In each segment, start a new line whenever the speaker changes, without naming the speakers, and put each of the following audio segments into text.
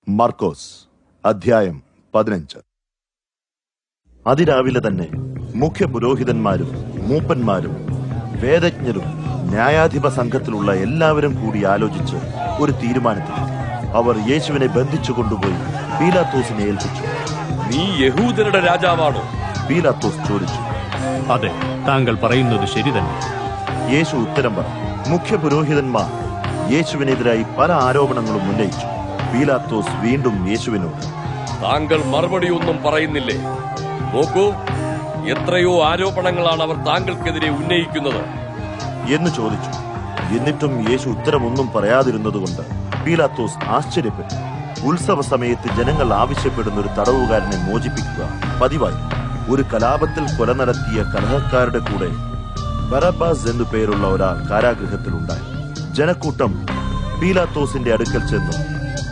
മർക്കോസ് അധ്യായം 15. അതിരാവിലെ തന്നെ മുഖ്യ പുരോഹിതന്മാരും മൂപ്പന്മാരും വേദജ്ഞരും ന്യായാധിപ സംഘത്തിലുള്ള എല്ലാവരും കൂടി ആലോചിച്ച് ഒരു തീരുമാനത്തിൽ അവർ യേശുവിനെ ബന്ധിച്ചു കൊണ്ടുപോയി പീലാത്തോസിനെ ഏൽപ്പിച്ചു.
നീ യഹൂദരുടെ രാജാവാണോ?
പീലാത്തോസ് ചോദിച്ചു.
അതെ, താങ്കൾ പറയുന്നത് ശരി തന്നെ.
യേശു ഉത്തരം പറഞ്ഞു. മുഖ്യ പുരോഹിതന്മാർ യേശുവിനെതിരായി പല ആരോപണങ്ങളും ഉന്നയിച്ചു. പീലാത്തോസ് വീണ്ടും യേശുവിനോട്,
താങ്കൾ മറുപടിയൊന്നും പറയുന്നില്ലേ? നോക്കൂ, എത്രയോ ആരോപണങ്ങളാണ് അവർ താങ്കൾക്കെതിരെ ഉന്നയിക്കുന്നത്
എന്ന് ചോദിച്ചു. എന്നിട്ടും യേശു ഉത്തരമൊന്നും പറയാതിരുന്നതുകൊണ്ട് പീലാത്തോസ് ആശ്ചര്യപ്പെട്ടു. ഉത്സവ സമയത്ത് ജനങ്ങൾ ആവശ്യപ്പെടുന്ന ഒരു തടവുകാരനെ മോചിപ്പിക്കുക പതിവായി. ഒരു കലാപത്തിൽ കൊല നടത്തിയ കലഹക്കാരുടെ കൂടെ ബറബ്ബാസ് എന്നു പേരുള്ള ഒരാൾ കാരാഗൃഹത്തിലുണ്ടായി. ജനക്കൂട്ടം പീലാത്തോസിന്റെ അടുക്കൽ ചെന്നു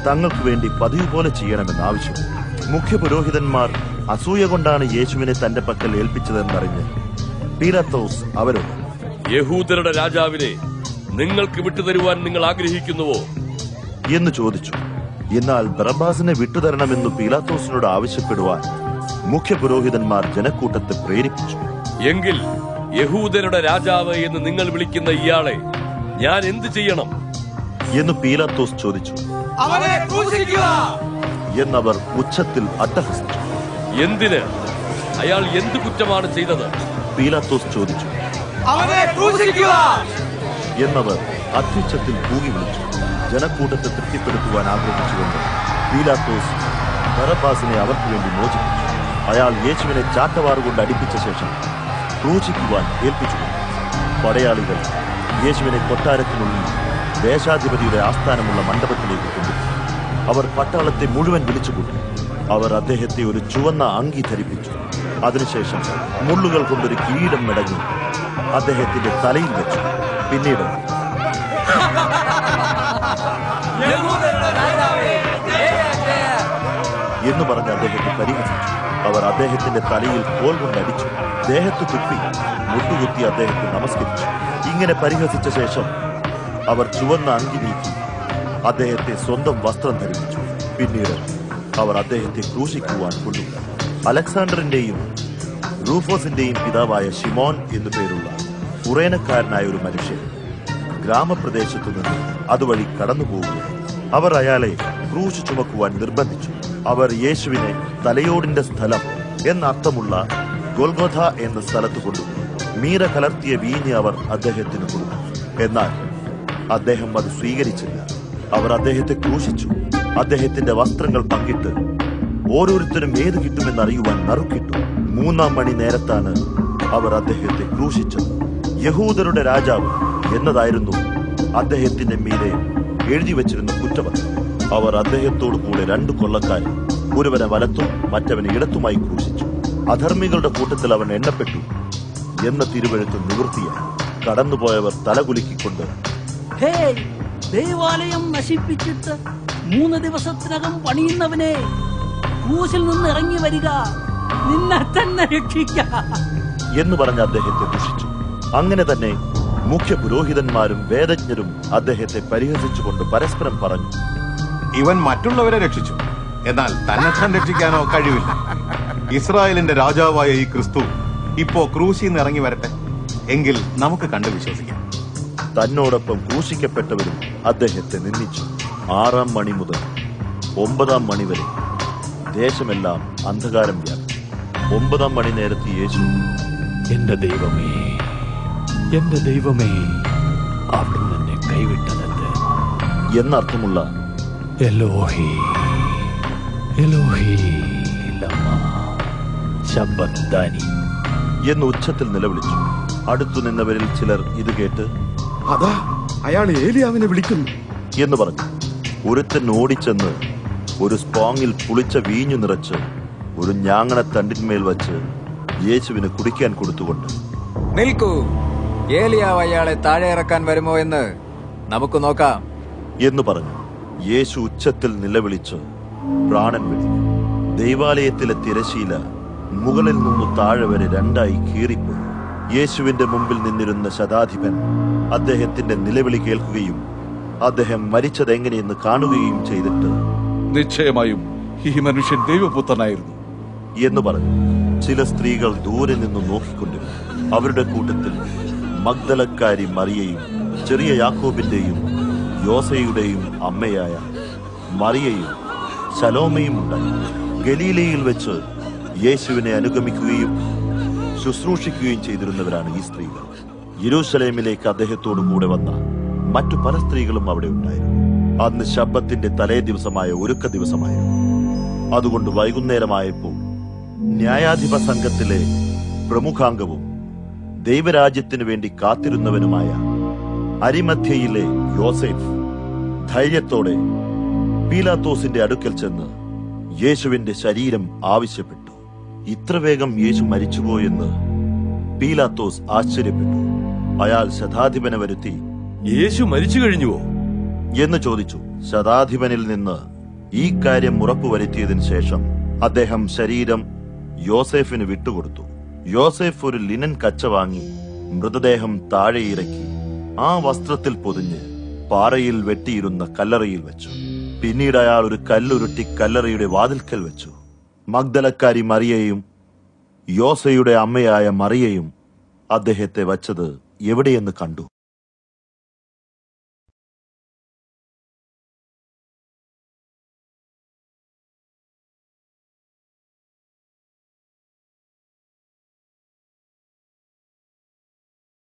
തങ്ങൾക്ക് വേണ്ടി പതിവ് പോലെ ചെയ്യണമെന്ന് ആവശ്യപ്പെട്ടു. മുഖ്യ പുരോഹിതന്മാർ അസൂയ കൊണ്ടാണ് യേശുവിനെ തന്റെ പക്കൽ ഏൽപ്പിച്ചതെന്നറിഞ്ഞ് പീലാത്തോസ് അവരോട്,
യഹൂദരുടെ രാജാവിനെ നിങ്ങൾക്ക് വിട്ടുതരുവാൻ നിങ്ങൾ ആഗ്രഹിക്കുന്നുവോ
എന്ന് ചോദിച്ചു. എന്നാൽ ബറബ്ബാസിനെ വിട്ടുതരണമെന്ന് പീലാത്തോസിനോട് ആവശ്യപ്പെടുവാൻ മുഖ്യ പുരോഹിതന്മാർ ജനക്കൂട്ടത്തെ പ്രേരിപ്പിച്ചു.
എങ്കിൽ യഹൂദരുടെ രാജാവ് എന്ന് നിങ്ങൾ വിളിക്കുന്ന ഇയാളെ ഞാൻ എന്ത് ചെയ്യണം
എന്ന് പീലാത്തോസ് ചോദിച്ചു. എന്നവർ ഉച്ചത്തിൽ അട്ടഹസിച്ചു.
എന്തിന്? അയാൾ എന്ത് കുറ്റമാണ് ചെയ്തത്?
പീലാത്തോസ് ചോദിച്ചു. എന്നവർ അത്യുച്ചത്തിൽ കൂകി വിളിച്ചു. ജനക്കൂട്ടത്തെ തൃപ്തിപ്പെടുത്തുവാൻ ആഗ്രഹിച്ചുകൊണ്ട് പീലാത്തോസ് ബറബ്ബാസിനെ അവർക്ക് വേണ്ടി മോചിപ്പിച്ചു. അയാൾ യേശുവിനെ ചാട്ടവാറുകൊണ്ട് അടിപ്പിച്ച ശേഷം ക്രൂശിക്കുവാൻ ഏൽപ്പിച്ചു. പടയാളികൾ യേശുവിനെ കൊട്ടാരത്തിനുള്ളിൽ ദേശാധിപതിയുടെ ആസ്ഥാനമുള്ള മണ്ഡപത്തിലേക്ക് കൊണ്ടുപോയി. അവർ പട്ടാളത്തെ മുഴുവൻ വിളിച്ചുകൂട്ടി. അവർ അദ്ദേഹത്തെ ഒരു ചുവന്ന അങ്കി ധരിപ്പിച്ചു. അതിനുശേഷം മുള്ളുകൾ കൊണ്ടൊരു കിരീടം മെടങ്ങി അദ്ദേഹത്തിന്റെ തലയിൽ വെച്ചു. പിന്നീട് എന്ന് പറഞ്ഞ് അദ്ദേഹത്തെ പരിഹസിച്ചു. അവർ അദ്ദേഹത്തിന്റെ തലയിൽ കോൽ കൊണ്ടടിച്ചു, ദേഹത്ത് തുപ്പി, മുട്ടുകുത്തി അദ്ദേഹത്തെ നമസ്കരിച്ചു. ഇങ്ങനെ പരിഹസിച്ച ശേഷം അവർ ചുവന്ന അങ്കി നീക്കി അദ്ദേഹത്തെ സ്വന്തം വസ്ത്രം ധരിപ്പിച്ചു. പിന്നീട് അവർ അദ്ദേഹത്തെ ക്രൂശിക്കുവാൻ കൊണ്ടുപോയി. അലക്സാണ്ടറിന്റെയും റൂഫോസിന്റെയും പിതാവായ ഷിമോൻ എന്നു പേരുള്ള കുറേനക്കാരനായ ഒരു മനുഷ്യൻ ഗ്രാമപ്രദേശത്തു നിന്ന് അതുവഴി കടന്നുപോകുകയും അവർ അയാളെ ക്രൂശ് ചുമക്കുവാൻ നിർബന്ധിച്ചു. അവർ യേശുവിനെ തലയോടിന്റെ സ്ഥലം എന്നർത്ഥമുള്ള ഗൊൽഗോഥ എന്ന സ്ഥലത്ത് കൊണ്ടുപോയി. മീര കലർത്തിയ വീഞ്ഞ് അവർ അദ്ദേഹത്തിന് കൊടുത്തു. എന്നാൽ അദ്ദേഹം അത് സ്വീകരിച്ചില്ല. അവർ അദ്ദേഹത്തെ ക്രൂശിച്ചു. അദ്ദേഹത്തിന്റെ വസ്ത്രങ്ങൾ പങ്കിട്ട് ഓരോരുത്തരും ഏത് കിട്ടുമെന്നറിയുവാൻ നറുക്കിട്ടു. 3-ാം മണി നേരത്താണ് അവർ അദ്ദേഹത്തെ ക്രൂശിച്ചത്. യഹൂദരുടെ രാജാവ് എന്നതായിരുന്നു അദ്ദേഹത്തിന്റെ മീതെ എഴുതി വച്ചിരുന്ന കുറ്റപത്രം. അവർ അദ്ദേഹത്തോടു കൂടെ 2 കൊള്ളക്കാരെ, ഒരുവനെ വലത്തും മറ്റവനെ ഇടത്തുമായി ക്രൂശിച്ചു. അധർമ്മികളുടെ കൂട്ടത്തിൽ അവൻ എണ്ണപ്പെട്ടു എന്ന തിരുവെഴുത്ത് നിവൃത്തിയായി. കടന്നുപോയവർ തലകുലുക്കിക്കൊണ്ട്,
ദേവാലയം നശിപ്പിച്ചിട്ട് 3 ദിവസത്തിനകം പണിയുന്നവനെ, ക്രൂശിൽ നിന്ന് ഇറങ്ങി വരിക, നിന്നെ തന്നെ രക്ഷിക്കുക
എന്ന് പറഞ്ഞ് അദ്ദേഹത്തെ ദുഷിച്ചു. അങ്ങനെ തന്നെ മുഖ്യ പുരോഹിതന്മാരും വേദജ്ഞരും അദ്ദേഹത്തെ പരിഹസിച്ചുകൊണ്ട് പരസ്പരം പറഞ്ഞു,
ഇവൻ മറ്റുള്ളവരെ രക്ഷിച്ചു, എന്നാൽ തന്നെ രക്ഷിക്കാനോ കഴിവില്ല. ഇസ്രായേലിന്റെ രാജാവായ ഈ ക്രിസ്തു ഇപ്പോ ക്രൂശിൽ നിന്ന് ഇറങ്ങി വരട്ടെ, എങ്കിൽ നമുക്ക് കണ്ടു വിശ്വസിക്കാം.
തന്നോടൊപ്പം ക്രൂശിക്കപ്പെട്ടവരും അദ്ദേഹത്തെ നിന്ദിച്ചു. 6-ാം മണി മുതൽ 9-ാം മണി വരെ ദേശമെല്ലാം അന്ധകാരം വ്യാപിച്ചു. 9-ാം മണി നേരത്ത് യേശു,
എന്റെ ദൈവമേ, എന്റെ ദൈവമേ, അവിടുന്ന് എന്നെ കൈവിട്ടതെന്ത്
എന്നർത്ഥമുള്ള
എലോഹി എലോഹി ലമാ ശബ്ബക്താനി
എന്ന് ഉച്ചത്തിൽ നിലവിളിച്ചു. അടുത്തു നിന്നവരിൽ ചിലർ ഇത് കേട്ട്,
അതാ അയാൾ ഏലിയാവിനെ വിളിക്കുന്നു
എന്ന് പറഞ്ഞു. ഒരുത്തൻ ഓടിച്ചെന്ന് ഒരു സ്പോങ്ങിൽ പുളിച്ച വീഞ്ഞു നിറച്ച് ഒരു ഞാങ്ങണ തണ്ടിന്മേൽ വച്ച് യേശുവിന് കുടിക്കാൻ കൊടുത്തുകൊണ്ട്,
നിൽക്കൂ, ഏലിയാവ് അയാളെ താഴെ ഇറക്കാൻ വരുമോ എന്ന് നമുക്ക് നോക്കാം
എന്ന് പറഞ്ഞു. യേശു ഉച്ചത്തിൽ നിലവിളിച്ച് പ്രാണൻ വിളിച്ചു. ദൈവാലയത്തിലെ തിരശീല മുകളിൽ നിന്നു താഴെ വരെ 2ആയി കീറിപ്പോയി. യേശുവിന്റെ മുമ്പിൽ നിന്നിരുന്ന ശതാധിപൻ അദ്ദേഹത്തിന്റെ നിലവിളി കേൾക്കുകയും അദ്ദേഹം മരിച്ചതെങ്ങനെയെന്ന് കാണുകയും ചെയ്തിട്ട്
നിശ്ചയമായും ഈ മനുഷ്യൻ ദൈവപുത്രനായിരുന്നു
എന്ന് പറഞ്ഞു. ചില സ്ത്രീകൾ ദൂരെ നിന്ന് നോക്കിക്കൊണ്ടിരുന്നു. അവരുടെ കൂട്ടത്തിൽ മഗ്ദലക്കാരി മറിയയും ചെറിയ യാക്കോബിന്റെയും യോസയുടെയും അമ്മയായ മറിയയും ശലോമയും ഉണ്ടായി. ഗലീലയിൽ വെച്ച് യേശുവിനെ അനുഗമിക്കുകയും ശുശ്രൂഷിക്കുകയും ചെയ്തിരുന്നവരാണ് ഈ സ്ത്രീകൾ. യെരൂശലേമിലേക്ക് അദ്ദേഹത്തോടു കൂടെ വന്ന മറ്റു പല സ്ത്രീകളും അവിടെ ഉണ്ടായിരുന്നു. അന്ന് ശബ്ബത്തിന്റെ തലേ ദിവസമായ ഒരുക്ക ദിവസമായിരുന്നു. അതുകൊണ്ട് വൈകുന്നേരമായപ്പോൾ ന്യായാധിപ സംഘത്തിലെ പ്രമുഖാംഗവും ദൈവരാജ്യത്തിനു വേണ്ടി കാത്തിരുന്നവനുമായ അരിമധ്യയിലെ യോസേഫ് ധൈര്യത്തോടെ പീലാത്തോസിന്റെ അടുക്കൽ ചെന്ന് യേശുവിന്റെ ശരീരം ആവശ്യപ്പെട്ടു. ഇത്ര വേഗം യേശു മരിച്ചുപോയെന്ന് പീലാത്തോസ് ആശ്ചര്യപ്പെട്ടു. അയാൾ ശതാധിപനെ വരുത്തി,
യേശു മരിച്ചു കഴിഞ്ഞുവോ
എന്ന് ചോദിച്ചു. ശതാധിപനിൽ നിന്ന് ഈ കാര്യം ഉറപ്പുവരുത്തിയതിനു ശേഷം അദ്ദേഹം ശരീരം യോസേഫിന് വിട്ടുകൊടുത്തു. യോസേഫ് ഒരു ലിനൻ കച്ച വാങ്ങി മൃതദേഹം താഴെ ഇറക്കി ആ വസ്ത്രത്തിൽ പൊതിഞ്ഞ് പാറയിൽ വെട്ടിയിരുന്ന കല്ലറയിൽ വെച്ചു. പിന്നീട് അയാൾ ഒരു കല്ലുരുട്ടി കല്ലറയുടെ വാതിൽക്കൽ വെച്ചു. മഗ്ദലക്കാരി മറിയയും യോസയുടെ അമ്മയായ മറിയയും അദ്ദേഹത്തെ വച്ചത് എവിടെയെന്ന് കണ്ടു.